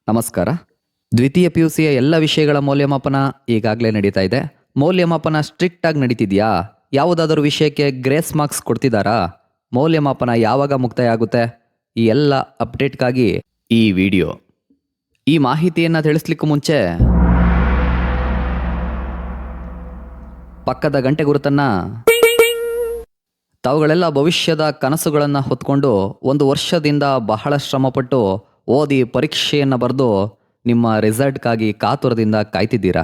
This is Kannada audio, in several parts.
ನಮಸ್ಕಾರ. ದ್ವಿತೀಯ PUCಯ ಎಲ್ಲ ವಿಷಯಗಳ ಮೌಲ್ಯಮಾಪನ ಈಗಾಗಲೇ ನಡೀತಾ ಇದೆ. ಮೌಲ್ಯಮಾಪನ ಸ್ಟ್ರಿಕ್ಟ್ ಆಗಿ ನಡೀತಿದೆಯಾ? ಯಾವುದಾದರೂ ವಿಷಯಕ್ಕೆ ಗ್ರೇಸ್ ಮಾರ್ಕ್ಸ್ ಕೊಡ್ತಿದ್ದಾರಾ? ಮೌಲ್ಯಮಾಪನ ಯಾವಾಗ ಮುಕ್ತಾಯ ಆಗುತ್ತೆ? ಈ ಎಲ್ಲ ಅಪ್ಡೇಟ್ಗಾಗಿ ಈ ವಿಡಿಯೋ. ಈ ಮಾಹಿತಿಯನ್ನು ತಿಳಿಸ್ಲಿಕ್ಕೂ ಮುಂಚೆ ಪಕ್ಕದ ಗಂಟೆ ಗುರುತನ್ನು ತಾವುಗಳೆಲ್ಲ ಭವಿಷ್ಯದ ಕನಸುಗಳನ್ನು ಹೊತ್ಕೊಂಡು 1 ವರ್ಷದಿಂದ ಬಹಳ ಶ್ರಮಪಟ್ಟು ಓದಿ ಪರೀಕ್ಷೆಯನ್ನು ಬರೆದು ನಿಮ್ಮ ರಿಸಲ್ಟ್ಗಾಗಿ ಕಾತುರದಿಂದ ಕಾಯ್ತಿದ್ದೀರಾ.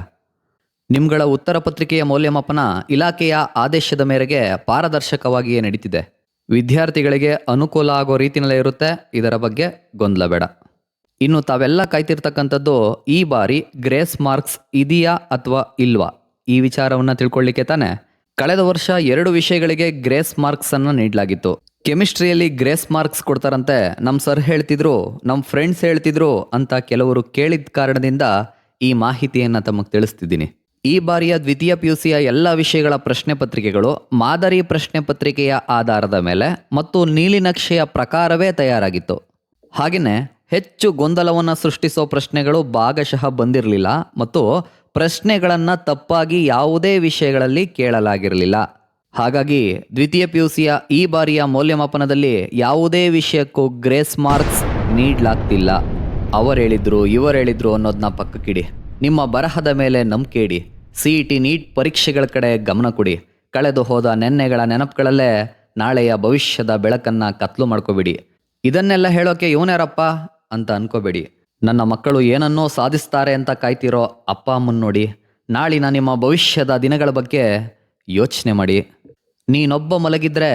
ನಿಮ್ಗಳ ಉತ್ತರ ಪತ್ರಿಕೆಯ ಮೌಲ್ಯಮಾಪನ ಇಲಾಖೆಯ ಆದೇಶದ ಮೇರೆಗೆ ಪಾರದರ್ಶಕವಾಗಿಯೇ ನಡೀತಿದೆ. ವಿದ್ಯಾರ್ಥಿಗಳಿಗೆ ಅನುಕೂಲ ಆಗೋ ರೀತಿಯಲ್ಲೇ ಇರುತ್ತೆ. ಇದರ ಬಗ್ಗೆ ಗೊಂದಲ ಬೇಡ. ಇನ್ನು ತಾವೆಲ್ಲ ಕಾಯ್ತಿರ್ತಕ್ಕಂಥದ್ದು ಈ ಬಾರಿ ಗ್ರೇಸ್ ಮಾರ್ಕ್ಸ್ ಇದೆಯಾ ಅಥವಾ ಇಲ್ವಾ ಈ ವಿಚಾರವನ್ನು ತಿಳ್ಕೊಳ್ಳಿಕ್ಕೆ ತಾನೆ. ಕಳೆದ ವರ್ಷ 2 ವಿಷಯಗಳಿಗೆ ಗ್ರೇಸ್ ಮಾರ್ಕ್ಸ್ ಅನ್ನು ನೀಡಲಾಗಿತ್ತು. ಕೆಮಿಸ್ಟ್ರಿಯಲ್ಲಿ ಗ್ರೇಸ್ ಮಾರ್ಕ್ಸ್ ಕೊಡ್ತಾರಂತೆ ನಮ್ಮ ಸರ್ ಹೇಳ್ತಿದ್ರು, ನಮ್ಮ ಫ್ರೆಂಡ್ಸ್ ಹೇಳ್ತಿದ್ರು ಅಂತ ಕೆಲವರು ಕೇಳಿದ ಕಾರಣದಿಂದ ಈ ಮಾಹಿತಿಯನ್ನು ತಮಗೆ ತಿಳಿಸ್ತಿದ್ದೀನಿ. ಈ ಬಾರಿಯ ದ್ವಿತೀಯ PUCಯ ಎಲ್ಲ ವಿಷಯಗಳ ಪ್ರಶ್ನೆ ಪತ್ರಿಕೆಗಳು ಮಾದರಿ ಪ್ರಶ್ನೆ ಪತ್ರಿಕೆಯ ಆಧಾರದ ಮೇಲೆ ಮತ್ತು ನೀಲಿನಕ್ಷೆಯ ಪ್ರಕಾರವೇ ತಯಾರಾಗಿತ್ತು. ಹಾಗೆಯೇ ಹೆಚ್ಚು ಗೊಂದಲವನ್ನು ಸೃಷ್ಟಿಸೋ ಪ್ರಶ್ನೆಗಳು ಭಾಗಶಃ ಬಂದಿರಲಿಲ್ಲ ಮತ್ತು ಪ್ರಶ್ನೆಗಳನ್ನು ತಪ್ಪಾಗಿ ಯಾವುದೇ ವಿಷಯಗಳಲ್ಲಿ ಕೇಳಲಾಗಿರಲಿಲ್ಲ. ಹಾಗಾಗಿ ದ್ವಿತೀಯ PUCಯ ಈ ಬಾರಿಯ ಮೌಲ್ಯಮಾಪನದಲ್ಲಿ ಯಾವುದೇ ವಿಷಯಕ್ಕೂ ಗ್ರೇಸ್ ಮಾರ್ಕ್ಸ್ ನೀಡಲಾಗ್ತಿಲ್ಲ. ಅವರು ಹೇಳಿದ್ರು ಇವರು ಹೇಳಿದ್ರು ಅನ್ನೋದನ್ನ ಪಕ್ಕಕ್ಕಿಡಿ. ನಿಮ್ಮ ಬರಹದ ಮೇಲೆ ನಂಬಿಕೆ ಇಡಿ. CET ನೀಟ್ ಪರೀಕ್ಷೆಗಳ ಕಡೆ ಗಮನ ಕೊಡಿ. ಕಳೆದು ಹೋದ ನೆನ್ನೆಗಳ ನೆನಪುಗಳಲ್ಲೇ ನಾಳೆಯ ಭವಿಷ್ಯದ ಬೆಳಕನ್ನು ಕತ್ಲು ಮಾಡ್ಕೋಬೇಡಿ. ಇದನ್ನೆಲ್ಲ ಹೇಳೋಕೆ ಇವನ್ಯಾರಪ್ಪ ಅಂತ ಅನ್ಕೋಬೇಡಿ. ನನ್ನ ಮಕ್ಕಳು ಏನನ್ನೋ ಸಾಧಿಸ್ತಾರೆ ಅಂತ ಕಾಯ್ತಿರೋ ಅಪ್ಪ ಅಮ್ಮನ ನೋಡಿ. ನಾಳಿನ ನಿಮ್ಮ ಭವಿಷ್ಯದ ದಿನಗಳ ಬಗ್ಗೆ ಯೋಚನೆ ಮಾಡಿ. ನೀನೊಬ್ಬ ಮಲಗಿದ್ರೆ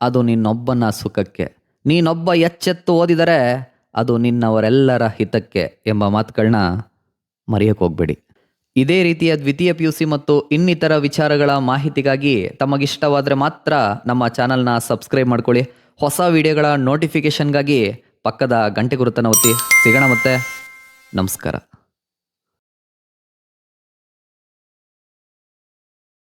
ಅದು ನಿನ್ನೊಬ್ಬನ ಸುಖಕ್ಕೆ, ನೀನೊಬ್ಬ ಎಚ್ಚೆತ್ತು ಓದಿದರೆ ಅದು ನಿನ್ನವರೆಲ್ಲರ ಹಿತಕ್ಕೆ ಎಂಬ ಮಾತುಗಳನ್ನ ಮರೆಯೋಕೆ ಹೋಗ್ಬೇಡಿ. ಇದೇ ರೀತಿಯ ದ್ವಿತೀಯ PUC ಮತ್ತು ಇನ್ನಿತರ ವಿಚಾರಗಳ ಮಾಹಿತಿಗಾಗಿ ತಮಗಿಷ್ಟವಾದರೆ ಮಾತ್ರ ನಮ್ಮ ಚಾನಲ್ನ ಸಬ್ಸ್ಕ್ರೈಬ್ ಮಾಡ್ಕೊಳ್ಳಿ. ಹೊಸ ವಿಡಿಯೋಗಳ ನೋಟಿಫಿಕೇಷನ್ಗಾಗಿ ಪಕ್ಕದ ಗಂಟೆ ಗುರುತನ್ನು ಒತ್ತಿ. ಸಿಗೋಣ ಮತ್ತೆ. ನಮಸ್ಕಾರ.